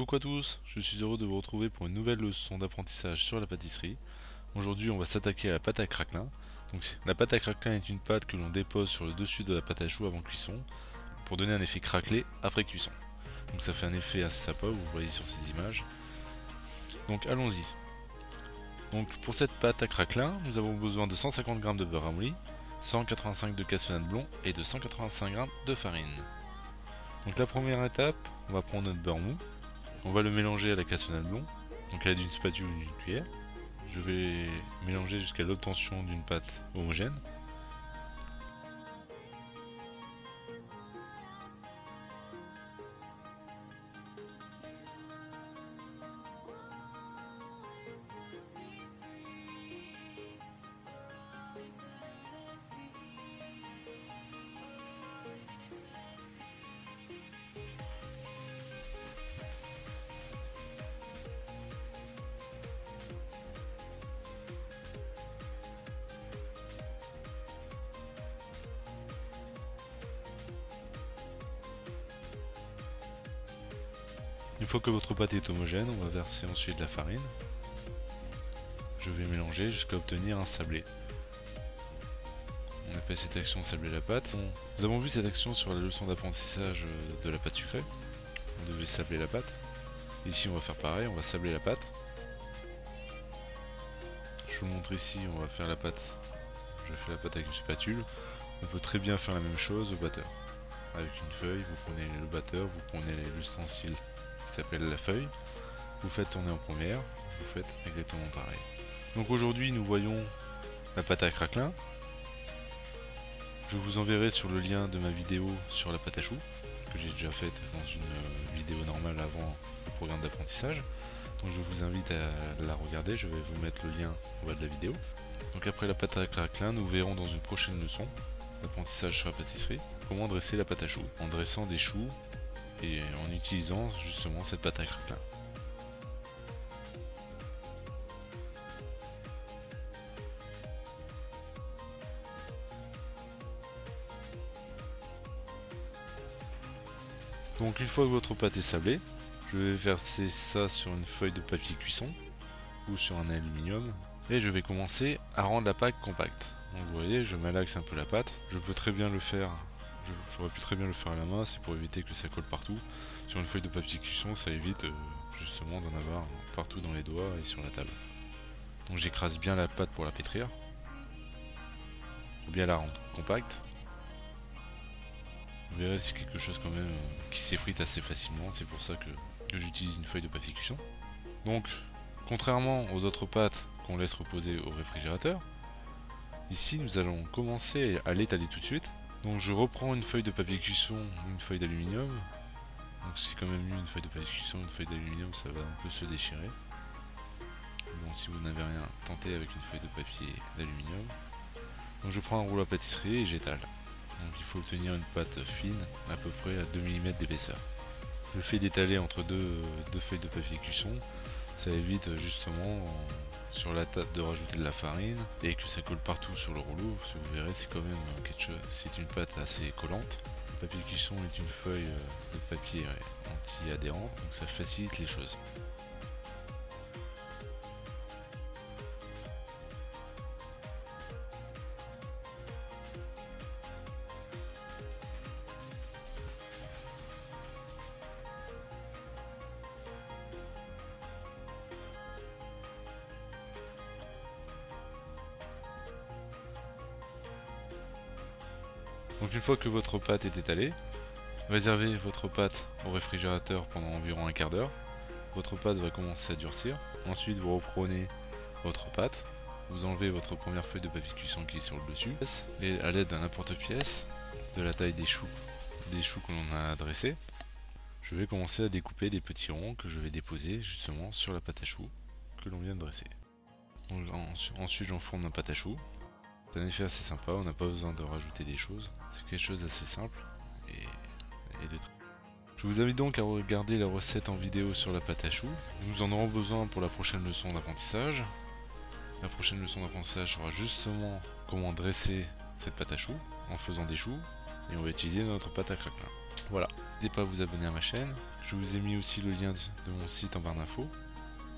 Coucou à tous, je suis heureux de vous retrouver pour une nouvelle leçon d'apprentissage sur la pâtisserie. Aujourd'hui on va s'attaquer à la pâte à craquelin. Donc la pâte à craquelin est une pâte que l'on dépose sur le dessus de la pâte à choux avant cuisson pour donner un effet craquelé après cuisson. Donc ça fait un effet assez sympa, vous voyez sur ces images. Donc allons-y. Donc pour cette pâte à craquelin, nous avons besoin de 150 g de beurre ramolli, 185 de cassonade blond et de 185 g de farine. Donc la première étape, on va prendre notre beurre mou. On va le mélanger à la cassonade blond, donc à l'aide d'une spatule ou d'une cuillère. Je vais mélanger jusqu'à l'obtention d'une pâte homogène. Une fois que votre pâte est homogène, on va verser ensuite de la farine. Je vais mélanger jusqu'à obtenir un sablé. On appelle cette action sabler la pâte. Nous avons vu cette action sur la leçon d'apprentissage de la pâte sucrée. On devait sabler la pâte. Ici on va faire pareil, on va sabler la pâte. Je vous montre ici, on va faire la pâte. Je fais la pâte avec une spatule. On peut très bien faire la même chose au batteur. Avec une feuille, vous prenez le batteur, vous prenez l'ustensile qui s'appelle la feuille, vous faites tourner en première, vous faites exactement pareil. Donc aujourd'hui nous voyons la pâte à craquelin. Je vous enverrai sur le lien de ma vidéo sur la pâte à choux, que j'ai déjà faite dans une vidéo normale avant le programme d'apprentissage. Donc je vous invite à la regarder, je vais vous mettre le lien en bas de la vidéo. Donc après la pâte à craquelin, nous verrons dans une prochaine leçon d'apprentissage sur la pâtisserie comment dresser la pâte à choux, en dressant des choux et en utilisant justement cette pâte à craquelin. Donc une fois que votre pâte est sablée, je vais verser ça sur une feuille de papier cuisson ou sur un aluminium et je vais commencer à rendre la pâte compacte. Donc vous voyez, je malaxe un peu la pâte. Je peux très bien le faire, j'aurais pu très bien le faire à la main, c'est pour éviter que ça colle partout. Sur une feuille de papier cuisson, ça évite justement d'en avoir partout dans les doigts et sur la table. Donc j'écrase bien la pâte pour la pétrir, pour bien la rendre compacte. Vous verrez, c'est quelque chose quand même qui s'effrite assez facilement, c'est pour ça que j'utilise une feuille de papier cuisson. Donc, contrairement aux autres pâtes qu'on laisse reposer au réfrigérateur, ici nous allons commencer à l'étaler tout de suite. Donc je reprends une feuille de papier cuisson, une feuille d'aluminium. Donc c'est quand même mieux une feuille de papier cuisson, une feuille d'aluminium, ça va un peu se déchirer. Bon, si vous n'avez rien, tentez avec une feuille de papier d'aluminium. Donc je prends un rouleau à pâtisserie et j'étale. Donc il faut obtenir une pâte fine, à peu près à 2 mm d'épaisseur. Le fait d'étaler entre deux feuilles de papier cuisson, ça évite justement sur la table de rajouter de la farine et que ça colle partout sur le rouleau. Parce que vous verrez, c'est quand même quelque chose, c'est une pâte assez collante. Le papier cuisson est une feuille de papier anti-adhérente, donc ça facilite les choses. Donc une fois que votre pâte est étalée, réservez votre pâte au réfrigérateur pendant environ un quart d'heure. Votre pâte va commencer à durcir. Ensuite vous reprenez votre pâte, vous enlevez votre première feuille de papier cuisson qui est sur le dessus, et à l'aide d'un importe-pièce de la taille des choux que l'on a dressés, je vais commencer à découper des petits ronds que je vais déposer justement sur la pâte à choux que l'on vient de dresser. Donc, ensuite j'enfourne ma pâte à choux. C'est un effet assez sympa, on n'a pas besoin de rajouter des choses, c'est quelque chose d'assez simple et de très... Je vous invite donc à regarder la recette en vidéo sur la pâte à choux. Nous en aurons besoin pour la prochaine leçon d'apprentissage. La prochaine leçon d'apprentissage sera justement comment dresser cette pâte à choux en faisant des choux et on va utiliser notre pâte à craquelin. Voilà, n'hésitez pas à vous abonner à ma chaîne, Je vous ai mis aussi le lien de mon site en barre d'infos.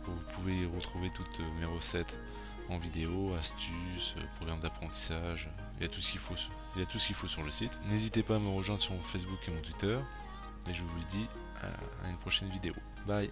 Vous pouvez y retrouver toutes mes recettes en vidéo, astuces, programmes d'apprentissage. Il y a tout ce qu'il faut, sur le site. N'hésitez pas à me rejoindre sur mon Facebook et mon Twitter. Et je vous dis à une prochaine vidéo. Bye.